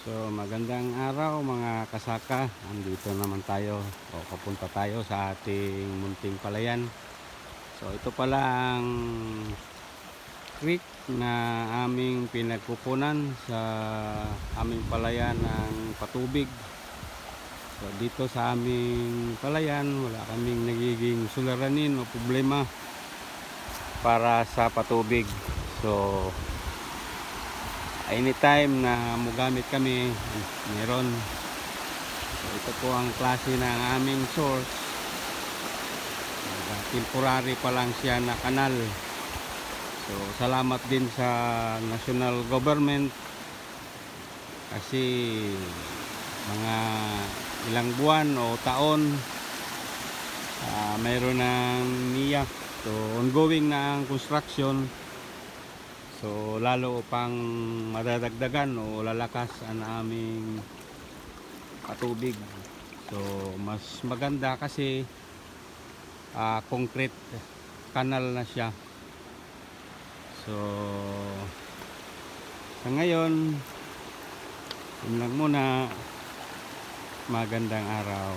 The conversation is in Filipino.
So magandang araw mga kasaka. Andito naman tayo o papunta tayo sa ating munting palayan. So ito pala ang creek na aming pinagkukunan sa aming palayan ng patubig. So dito sa aming palayan wala kaming nagiging suliranin o problema para sa patubig. So anytime na mugamit kami meron. So ito po ang klase ng aming source. Temporary pa lang siya na kanal. So salamat din sa national government kasi mga ilang buwan o taon mayroon ng NIA. So ongoing na ang construction. So lalo pang madadagdagan o lalakas ang aming patubig. So mas maganda kasi concrete kanal na siya. So sa ngayon yun lang muna. Magandang araw.